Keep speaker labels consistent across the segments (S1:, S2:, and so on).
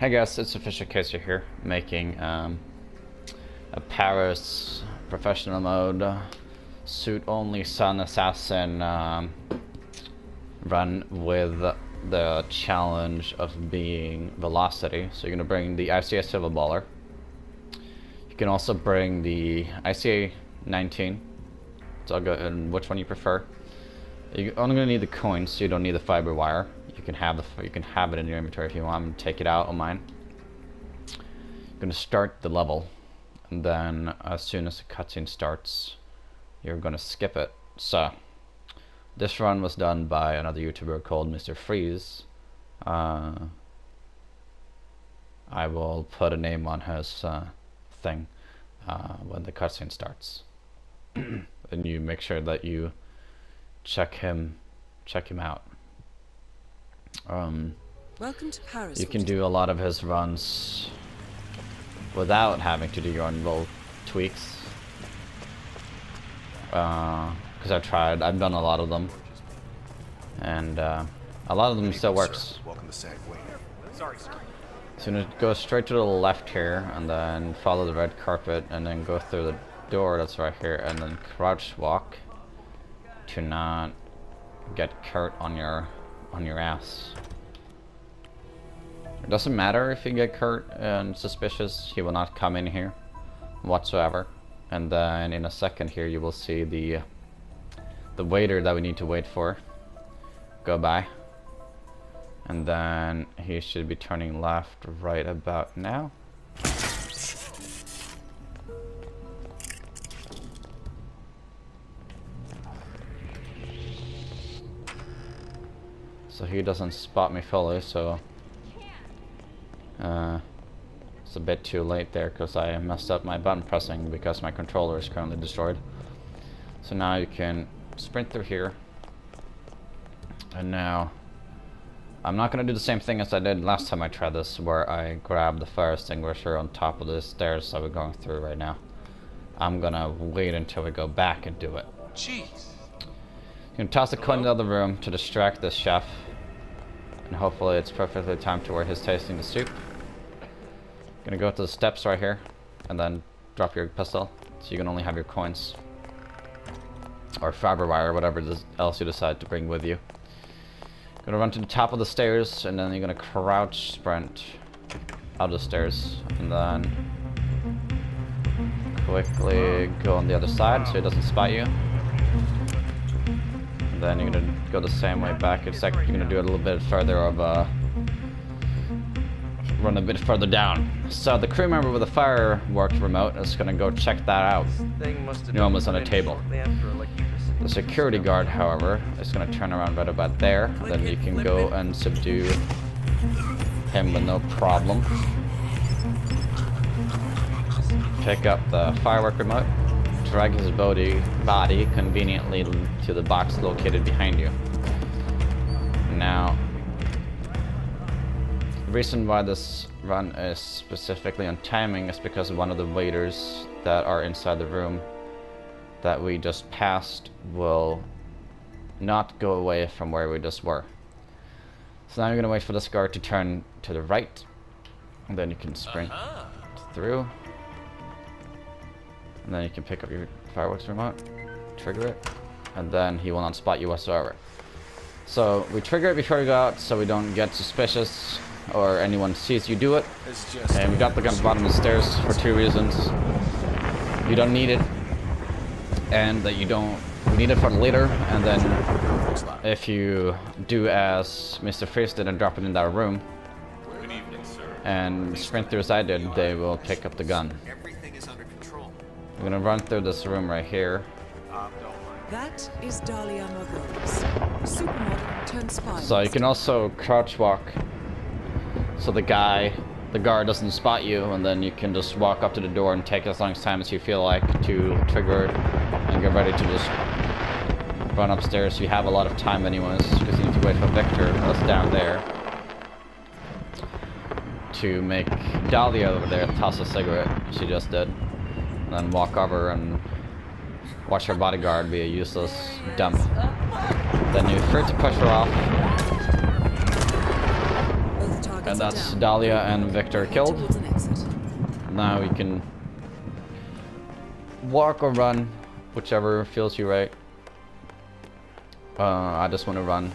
S1: Hey guys, it's Official Caser here, making a Paris professional mode suit only Sun Assassin run with the challenge of being velocity. So you're gonna bring the ICA Silver Baller. You can also bring the ICA 19. So I'll go in which one you prefer. You're only gonna need the coins, so you don't need the fiber wire. You can have it in your inventory if you want. I'm gonna take it out on mine. You're gonna start the level, and then as soon as the cutscene starts, you're gonna skip it. So this run was done by another YouTuber called Mr. Freeze. I will put a name on his thing when the cutscene starts, and you make sure that you check him out.
S2: Welcome to Paris.
S1: You can do a lot of his runs without having to do your own little tweaks. Because I've done a lot of them, and a lot of them still works. So you go straight to the left here, and then follow the red carpet, and then go through the door that's right here, and then crouch walk to not get Kurt on your ass. It doesn't matter if you get Kurt and suspicious, he will not come in here whatsoever. And then in a second here you will see the waiter that we need to wait for go by, and then he should be turning left right about now. So he doesn't spot me fully, so it's a bit too late there because I messed up my button pressing because my controller is currently destroyed. So now you can sprint through here, and now I'm not going to do the same thing as I did last time I tried this, where I grabbed the fire extinguisher on top of the stairs that we're going through right now. I'm gonna wait until we go back and do it.
S3: Jeez.
S1: You can toss a coin in the other room to distract this chef, and hopefully it's perfectly timed to where he's tasting the soup. Gonna go to the steps right here, and then drop your pistol, so you can only have your coins. Or fiber wire, whatever else you decide to bring with you. Gonna run to the top of the stairs, and then you're gonna crouch sprint out the stairs, and then quickly go on the other side so he doesn't spot you. And then you're gonna go the same way back. It's like you're gonna do it a little bit further of run a bit further down. So the crew member with the fireworks remote is gonna go check that out. Almost on a table. The security guard, however, is gonna turn around right about there. Then you can go and subdue him with no problem. Pick up the firework remote. Drag his body conveniently to the box located behind you. Now, the reason why this run is specifically on timing is because one of the waiters that are inside the room that we just passed will not go away from where we just were. So now you're gonna wait for this guard to turn to the right, and then you can sprint through. And then you can pick up your fireworks remote, trigger it, and then he will not spot you whatsoever. So we trigger it before we go out so we don't get suspicious or anyone sees you do it. And we got the gun at the bottom of the stairs for two reasons. You don't need it, and that we need it for later, and then if you do as Mr. Freeze did and drop it in that room and sprint through as I did, they will pick up the gun. I'm gonna run through this room right here.
S2: That is Dahlia Margot's supermodel turned spy.
S1: So you can also crouch walk, so the guard doesn't spot you, and then you can just walk up to the door and take as long time as you feel like to trigger it and get ready to just run upstairs. You have a lot of time anyways, because you need to wait for Victor, that's down there, to make Dahlia over there toss a cigarette. She just did. And then walk over and watch her bodyguard be a useless dump. Then you're free to push her off. And that's Dahlia and Victor killed. Now we can walk or run, whichever feels you right. I just want to run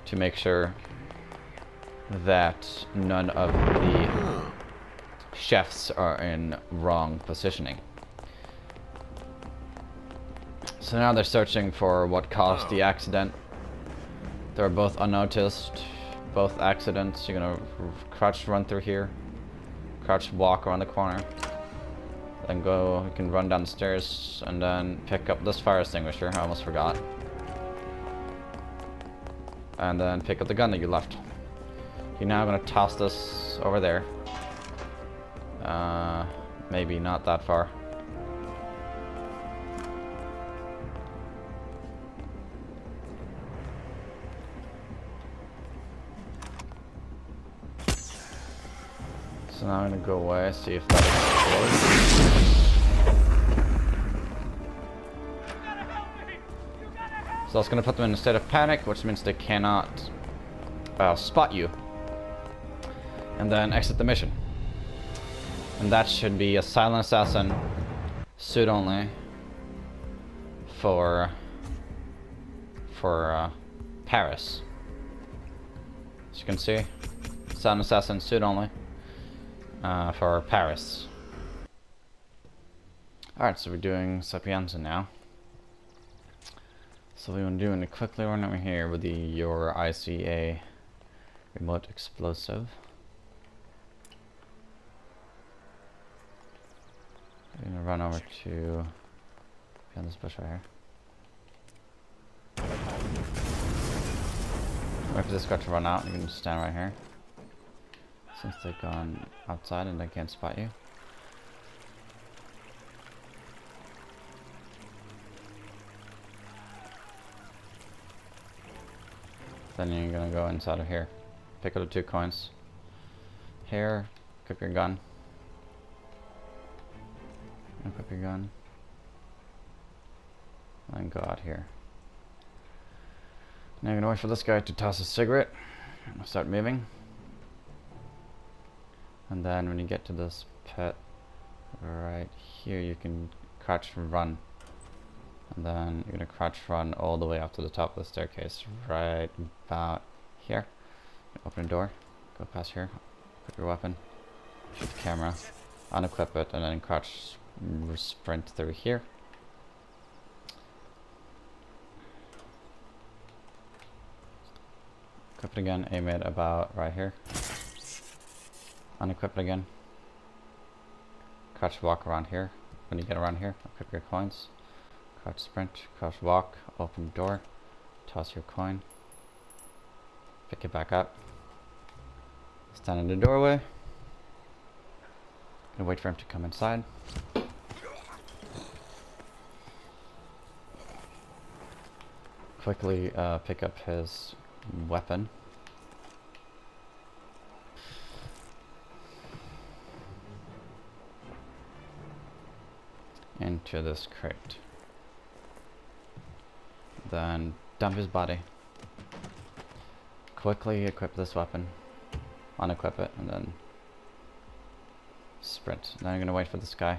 S1: to make sure that none of the chefs are in wrong positioning. So now they're searching for what caused the accident. They're both unnoticed, both accidents. You're gonna crouch run through here, crouch walk around the corner, then go, you can run down the stairs and then pick up this fire extinguisher, I almost forgot. And then pick up the gun that you left. You're now gonna toss this over there. Maybe not that far. So now I'm gonna go away, see if that explodes. So that's gonna put them in a state of panic, which means they cannot spot you. And then exit the mission. And that should be a silent assassin, suit only, for Paris. As you can see, silent assassin, suit only, for Paris. Alright, so we're doing Sapienza now. So we want to do it quickly run over here with your ICA remote explosive. I'm gonna run over to behind this bush right here. Wait for this guy to run out. You can just stand right here. Since they've gone outside and they can't spot you. Then you're gonna go inside of here. Pick up the 2 coins. Here, equip your gun. Equip your gun. And go out here. Now you're gonna wait for this guy to toss a cigarette. And start moving. And then when you get to this pit right here, you can crouch and run. And then you're gonna crouch run all the way up to the top of the staircase, right about here. Open the door, go past here, equip your weapon, shoot the camera, unequip it, and then crouch sprint through here. Equip it again, aim it about right here. Unequip it again. Crouch walk around here. When you get around here, equip your coins. Crouch sprint, crouch walk, open the door, toss your coin, pick it back up, stand in the doorway, and wait for him to come inside. Quickly pick up his weapon. Into this crate. Then dump his body. Quickly equip this weapon. Unequip it and then sprint. Then I'm gonna wait for this guy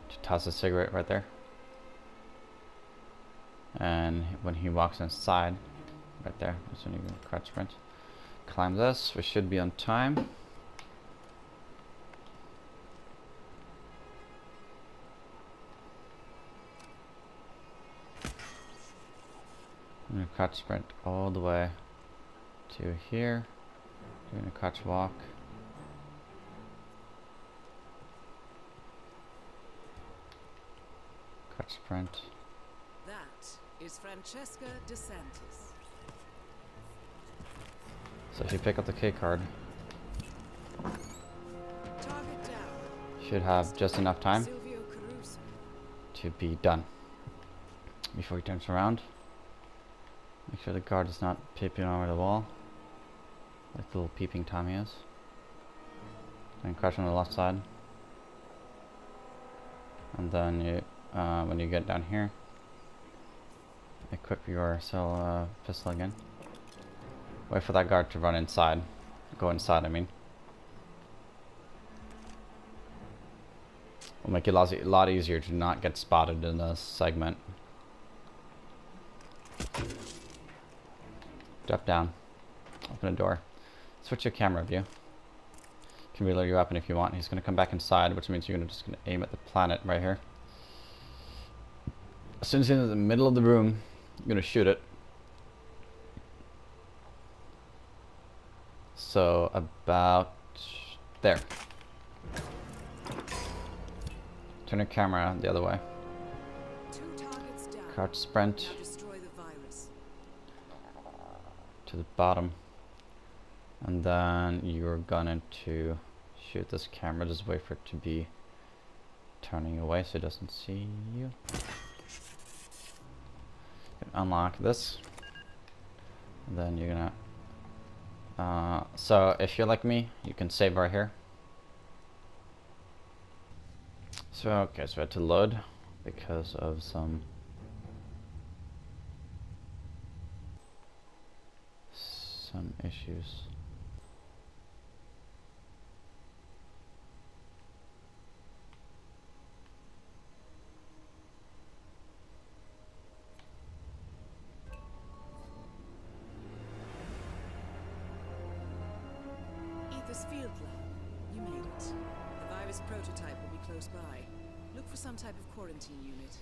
S1: to toss a cigarette right there. And when he walks inside, right there, that's when you can crouch sprint. Climb this, we should be on time. I'm going to crouch sprint all the way to here. Doing a crouch walk. Crouch sprint.
S2: That is Francesca DeSantis.
S1: So if you pick up the K card,
S2: Target down.
S1: should have just enough time to be done. Before he turns around. Make sure the guard is not peeping over the wall, like the little peeping Tommy is. Then crouch on the left side. And then you, when you get down here, equip your pistol again. Wait for that guard to run inside. Go inside, I mean. Will make it a lot easier to not get spotted in this segment. Drop down. Open a door. Switch your camera view. You can reload your weapon if you want. He's going to come back inside, which means you're just going to aim at the planet right here. As soon as he's in the middle of the room, you're going to shoot it. So about there. Turn your camera the other way.
S2: 2 targets down.
S1: Crouch sprint
S2: Now destroy the virus.
S1: to the bottom. And then you're going to shoot this camera. Just wait for it to be turning away so it doesn't see you. You can unlock this. And then you're gonna so if you're like me, you can save right here. So okay, so I had to load because of some issues.
S2: Ether's field lab. You made it. The virus prototype will be close by. Look for some type of quarantine unit.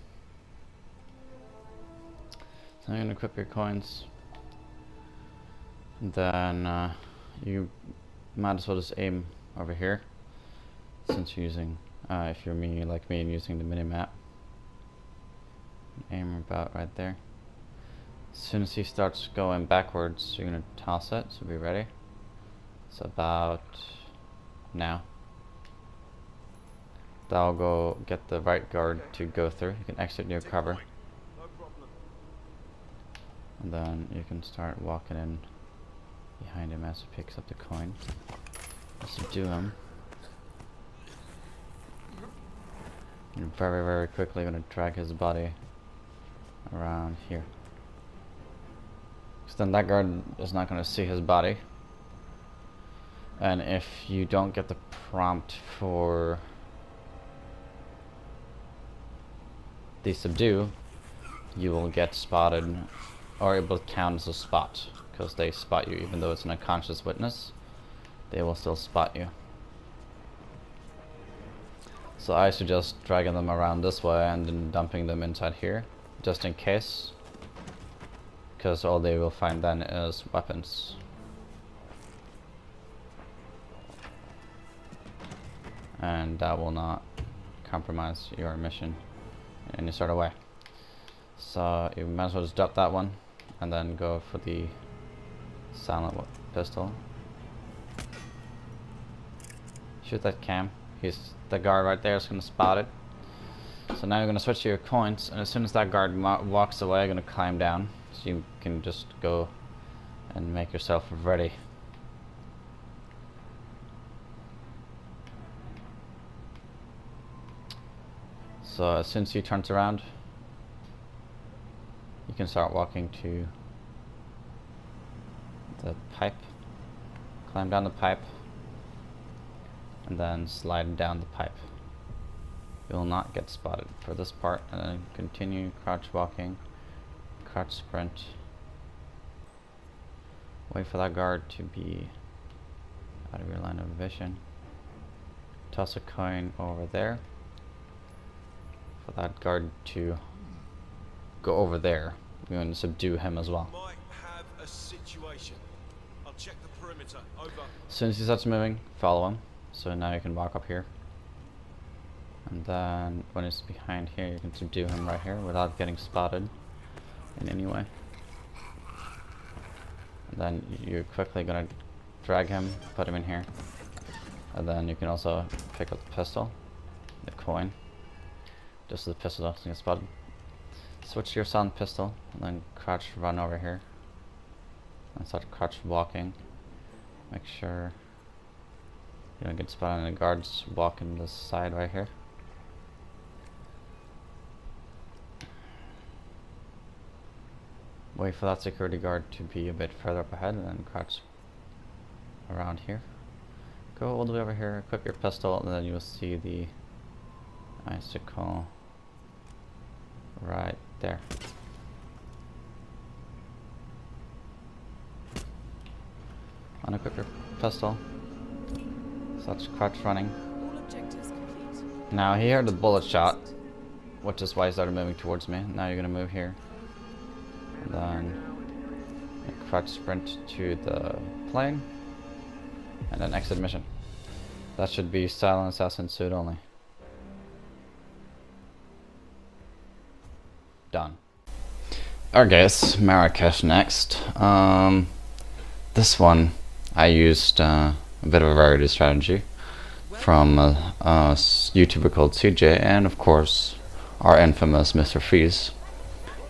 S1: So I'm gonna equip your coins. And then you might as well just aim over here, since you're using, if you're me like me and using the mini-map. Aim about right there. As soon as he starts going backwards, you're gonna toss it, so be ready. So about now. That'll go get the right guard to go through. You can exit your cover. And then you can start walking in behind him as he picks up the coin. Subdue him. And very, very quickly going to drag his body around here. Because then that guard is not going to see his body. And if you don't get the prompt for the subdue, you will get spotted, or it will count as a spot, because they spot you even though it's an unconscious witness. They will still spot you. So I suggest dragging them around this way and then dumping them inside here, just in case, because all they will find then is weapons. And that will not compromise your mission in any sort of way. So you might as well just drop that one and then go for the silent pistol. Shoot that cam. The guard right there is going to spot it. So now you're going to switch to your coins, and as soon as that guard walks away, you're going to climb down. So you can just go and make yourself ready. So as soon as he turns around, you can start walking to the pipe, climb down the pipe, and then slide down the pipe. You will not get spotted for this part, and then continue crouch walking, crouch sprint. Wait for that guard to be out of your line of vision. Toss a coin over there for that guard to go over there. We're going to subdue him as well.
S3: Might have a situation. I'll check the perimeter. Over.
S1: As soon as he starts moving, follow him. So now you can walk up here. And then when he's behind here, you can subdue him right here without getting spotted in any way. And then you're quickly going to drag him, put him in here. And then you can also pick up the pistol, the coin, just so the pistol doesn't get spotted. Switch to your silent pistol, and then crouch run over here. And start crouch walking. Make sure you don't get spotted, and the guards walking this side right here. wait for that security guard to be a bit further up ahead and then crouch around here. Go all the way over here, equip your pistol, and then you'll see the icicle right there. Unequip your pistol. So that's crouch running.
S2: All objectives complete.
S1: Now he heard the bullet shot, which is why he started moving towards me. Now you're gonna move here. And then crouch sprint to the plane. And then exit mission. That should be silent assassin suit only. Done. Alright guys, Marrakesh next. This one I used a bit of a variety strategy from a YouTuber called CJ and of course our infamous Mr. Freeze.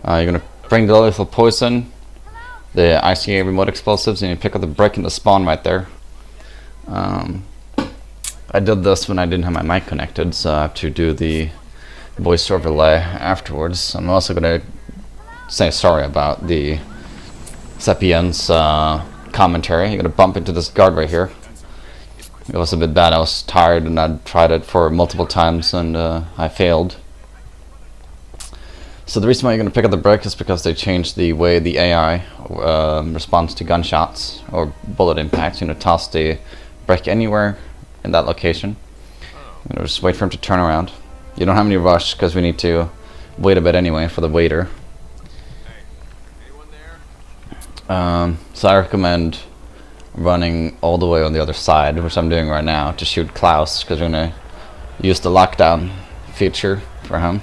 S1: You're gonna bring the lethal poison, the ICA remote explosives, and you pick up the brick in the spawn right there. I did this when I didn't have my mic connected, so I have to do the voice overlay afterwards. I'm also gonna say sorry about the Sapiens commentary. You're gonna bump into this guard right here. It was a bit bad. I was tired and I tried it for multiple times and I failed. So the reason why you're going to pick up the brick is because they changed the way the AI responds to gunshots or bullet impacts. You're going to toss the brick anywhere in that location. You're going to just wait for him to turn around. You don't have any rush because we need to wait a bit anyway for the waiter. So I recommend running all the way on the other side, which I'm doing right now, to shoot Klaus because we're going to use the lockdown feature for him.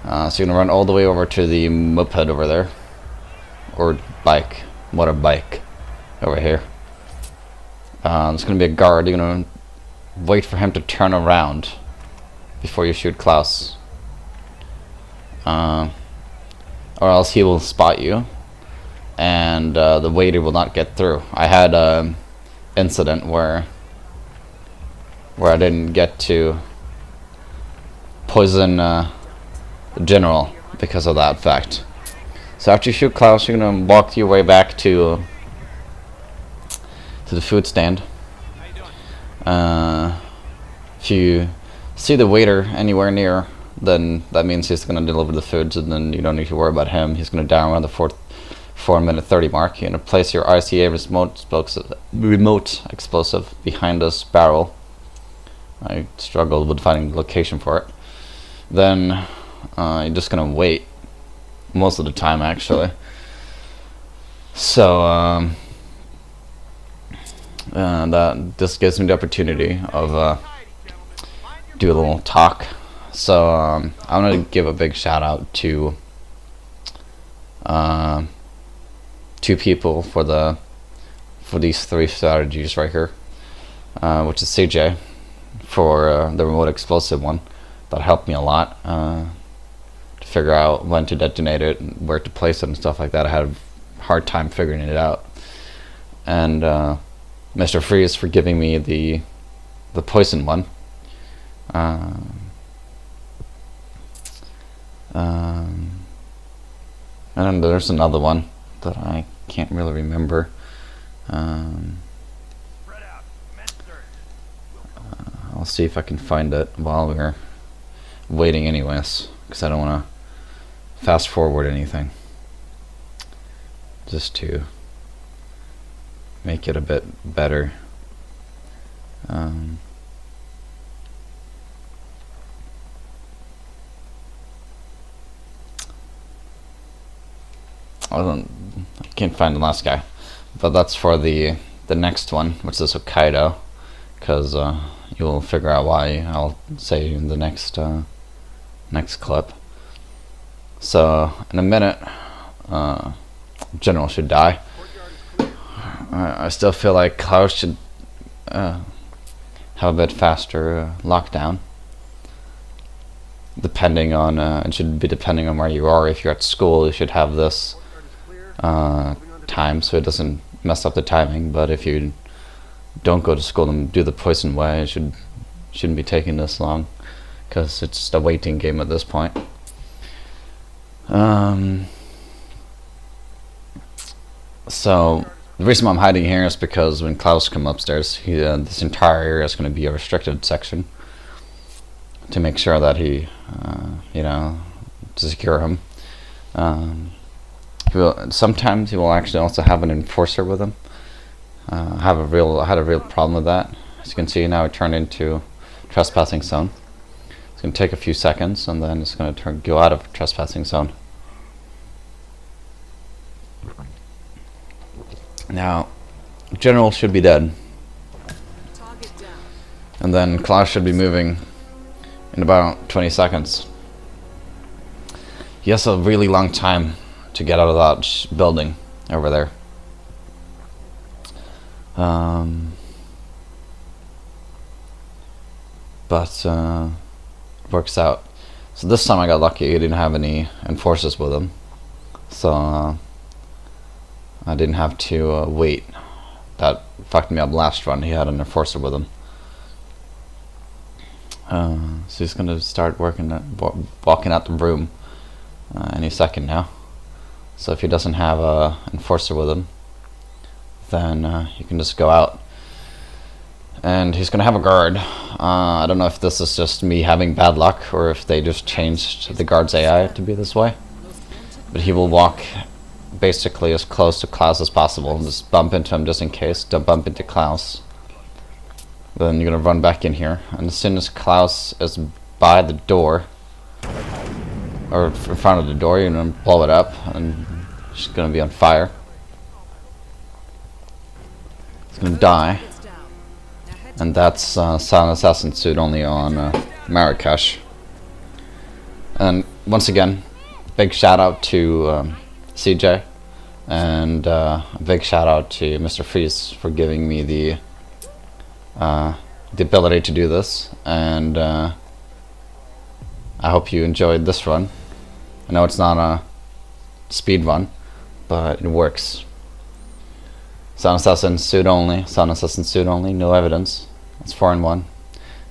S1: So you're going to run all the way over to the moped over there. Or bike. Motorbike. Over here. There's going to be a guard. You're going to wait for him to turn around before you shoot Klaus. Or else he will spot you. And the waiter will not get through. I had an incident where I didn't get to poison the general because of that fact. So after you shoot Klaus, you're gonna walk your way back to the food stand. If you see the waiter anywhere near, then that means he's gonna deliver the foods, and then you don't need to worry about him. He's gonna down around the 4-minute 30 mark. You're gonna place your RCA remote explosive behind this barrel. I struggled with finding the location for it. Then you're just gonna wait most of the time, actually. So this gives me the opportunity of do a little talk. So I'm gonna give a big shout out to two people for these 3 strategies right here, which is CJ for the remote explosive one. That helped me a lot to figure out when to detonate it and where to place it and stuff like that. I had a hard time figuring it out. And Mr. Freeze for giving me the poison one. And then there's another one that I can't really remember. I'll see if I can find it while we're waiting anyways, because I don't want to fast forward anything, just to make it a bit better. I can't find the last guy, but that's for the next one, which is Hokkaido, because you'll figure out why I'll say in the next clip. So in a minute, General should die. I still feel like Klaus should have a bit faster lockdown. Depending on it should be depending on where you are. If you're at school, you should have this time so it doesn't mess up the timing. But if you don't go to school and do the poison way, it shouldn't be taking this long, because it's just a waiting game at this point. So the reason why I'm hiding here is because when Klaus comes upstairs, this entire area is going to be a restricted section to make sure that he, to secure him. Sometimes he will actually also have an enforcer with him. I had a real problem with that. As you can see now, it turned into trespassing zone. It's going to take a few seconds, and then it's going to go out of trespassing zone. Now, General should be dead, and then Klaus should be moving in about 20 seconds. He has a really long time to get out of that building over there. But works out. So this time I got lucky. He didn't have any enforcers with him, so I didn't have to wait. That fucked me up last run. He had an enforcer with him. So he's gonna start walking out the room any second now. So if he doesn't have a enforcer with him, then he can just go out. And he's gonna have a guard. I don't know if this is just me having bad luck or if they just changed the guard's AI to be this way. But he will walk basically as close to Klaus as possible. Just bump into him just in case. Don't bump into Klaus. Then you're gonna run back in here, and as soon as Klaus is by the door, or in front of the door, you're gonna blow it up, and it's gonna be on fire. It's gonna die, and that's Silent Assassin suit only on Marrakesh. And once again, big shout out to CJ, and a big shout out to Mr. Freeze for giving me the ability to do this, and I hope you enjoyed this run. I know it's not a speed run, but it works. Silent Assassin suit only, Silent Assassin suit only, no evidence. It's 4-1.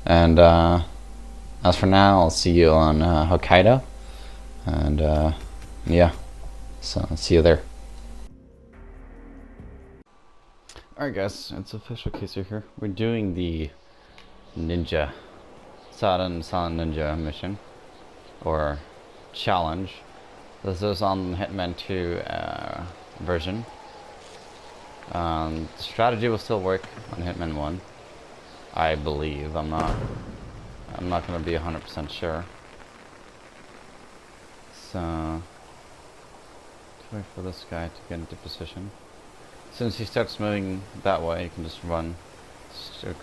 S1: And as for now, I'll see you on Hokkaido, and yeah, so I'll see you there. Alright guys, it's official Kisu here. We're doing the Ninja, Silent Ninja mission, or challenge. This is on Hitman 2 version. The strategy will still work on Hitman 1, I believe. I'm not gonna be 100% sure. So, let's wait for this guy to get into position. Since he starts moving that way, you can just run,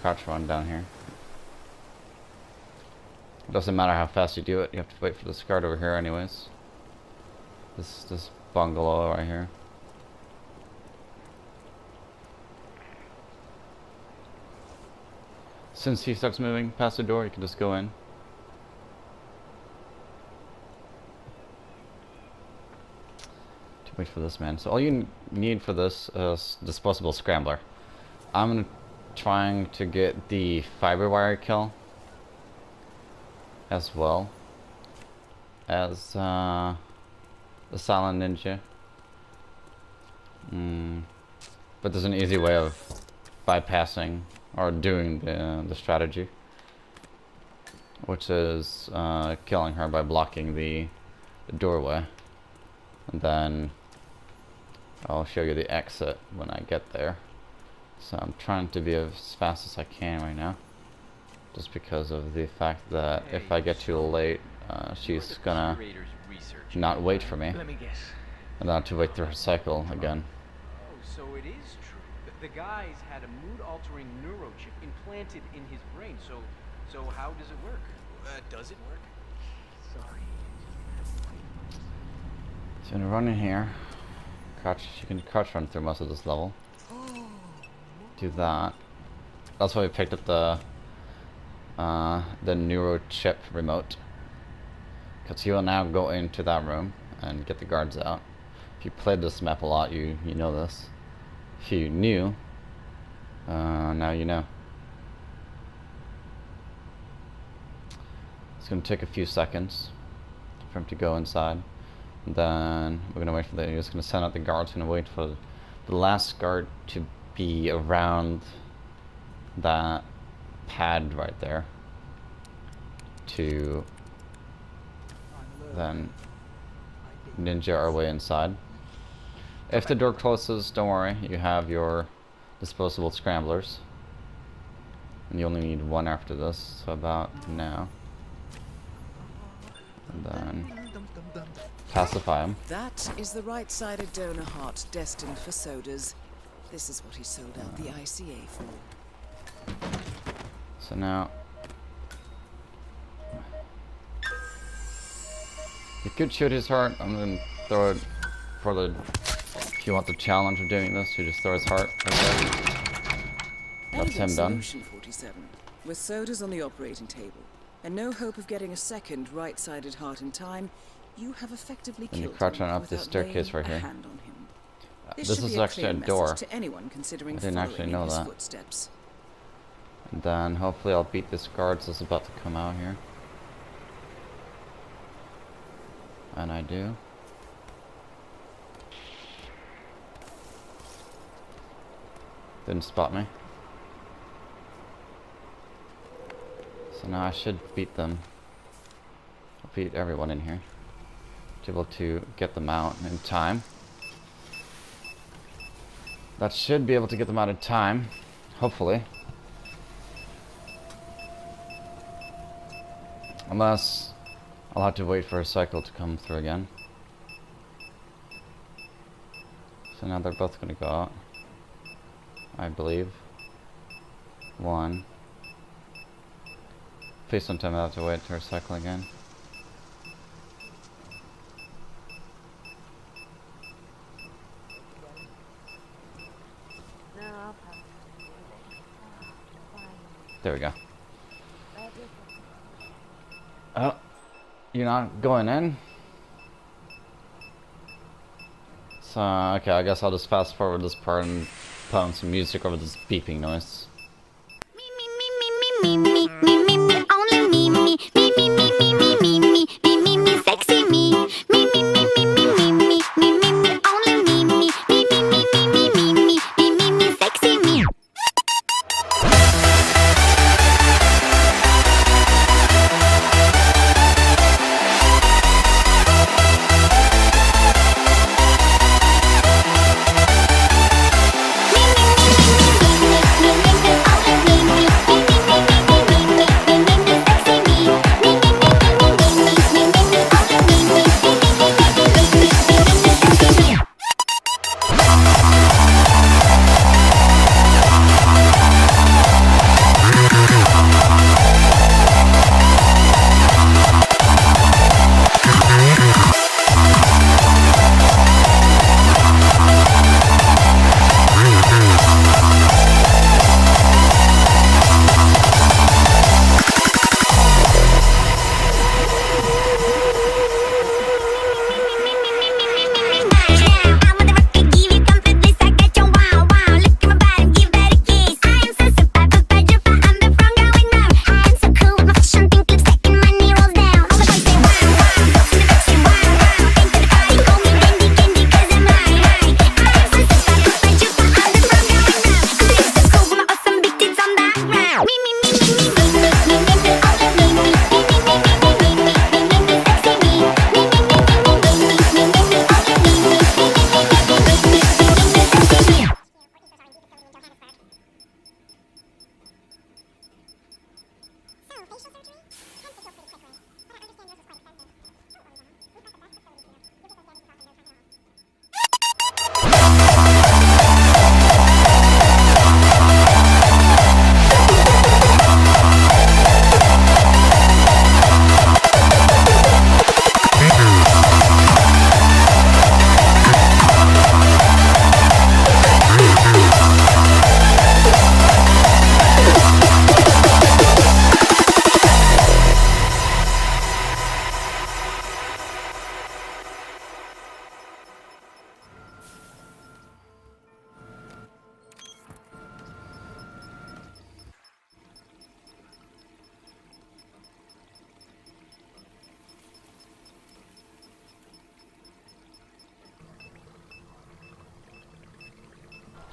S1: crouch run down here. It doesn't matter how fast you do it, you have to wait for this guard over here anyways. This bungalow right here. Since he starts moving past the door, you can just go in. Wait for this man. So all you need for this is disposable scrambler. I'm trying to get the fiber wire kill as well as the Silent Ninja. But there's an easy way of bypassing or doing the strategy, which is killing her by blocking the doorway, and then I'll show you the exit when I get there. So I'm trying to be as fast as I can right now, just because of the fact that if I get too late, she's gonna not wait for me,
S4: Let me guess.
S1: and I'll have to wait through her cycle again.
S4: Oh, so it is true. The guy's had a mood-altering neurochip implanted in his brain. So how does it work? Does it work? Sorry.
S1: So I'm gonna run in here. Crouch. You can crouch run through most of this level. Do that. That's why we picked up the neurochip remote, because you will now go into that room and get the guards out. If you played this map a lot, you know this. If you knew, now you know. It's gonna take a few seconds for him to go inside. And then we're gonna wait for he's gonna send out the guards, gonna wait for the last guard to be around that pad right there to then ninja our way inside. If the door closes, don't worry, you have your disposable scramblers. And you only need one after this, so about now. And then pacify him.
S2: That is the right-sided donor heart destined for sodas. This is what he sold out the ICA for.
S1: So now you could shoot his heart. I'm gonna throw it for the, if you want the challenge of doing this, you just throw his heart right there. That's him done.
S2: Solution 47. With sodas on the operating table and no hope of getting a second right-sided heart in time, you have effectively
S1: And you
S2: killed
S1: crouch
S2: him
S1: on up this
S2: without
S1: staircase
S2: laying
S1: right here.
S2: a hand on him.
S1: This
S2: should
S1: is
S2: be
S1: actually a
S2: clear
S1: door.
S2: message to anyone considering
S1: I didn't actually
S2: following
S1: know
S2: in his
S1: that.
S2: footsteps.
S1: And then hopefully I'll beat this guard that's about to come out here. And I do. Didn't spot me. So now I should beat them. I'll beat everyone in here. To be able to get them out in time. That should be able to get them out in time. Hopefully. Unless I'll have to wait for a cycle to come through again. So now they're both gonna go out. I believe. One. Please don't tell me I have to wait for a cycle again. There we go. Oh, you're not going in? So, okay, I guess I'll just fast forward this part and put on some music over this beeping noise.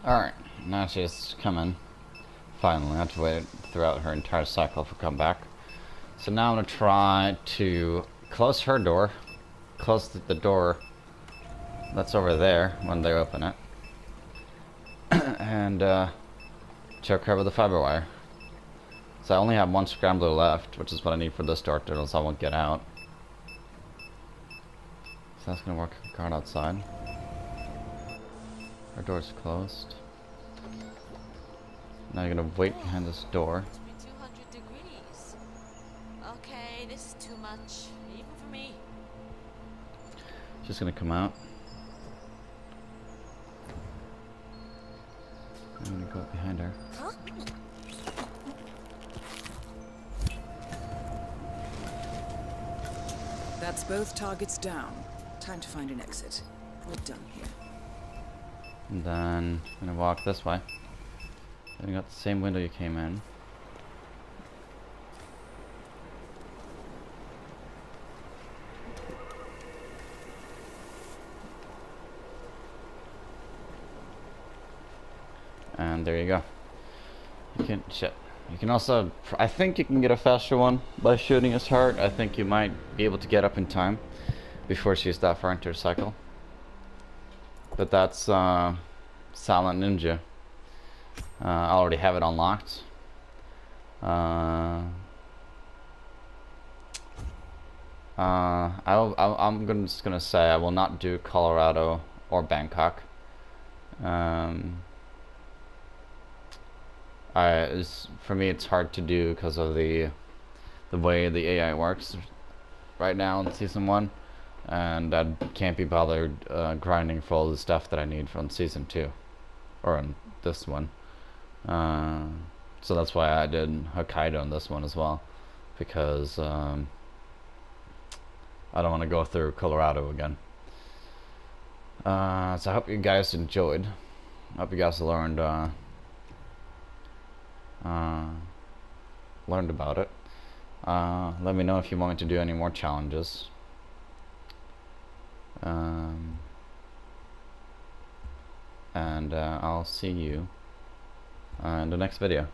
S1: Alright, now she's coming. Finally, I had to wait throughout her entire cycle for come back. So now I'm gonna try to close her door, close the door that's over there when they open it, and choke her with a fiber wire. So I only have one scrambler left, which is what I need for this door, or else I won't get out. So that's gonna work. Guard outside. Our door's closed. Now you're gonna wait behind this door.
S5: It's been 200 degrees. Okay, this is too much, even for me.
S1: She's gonna come out. I'm gonna go up behind her.
S5: Huh?
S2: That's both targets down. Time to find an exit. We're done here.
S1: And then I'm gonna walk this way. Then you got the same window you came in. And there you go. You can You can also, I think you can get a faster one by shooting his heart. I think you might be able to get up in time before she's that far into her cycle. But that's Silent Ninja. I already have it unlocked. I'm just gonna say I will not do Colorado or Bangkok. For me, it's hard to do because of the way the AI works right now in season 1, and I can't be bothered grinding for all the stuff that I need from season 2 or in this one. So that's why I did Hokkaido in this one as well, because I don't want to go through Colorado again. So I hope you guys enjoyed. I hope you guys learned about it. Let me know if you want me to do any more challenges. And I'll see you in the next video.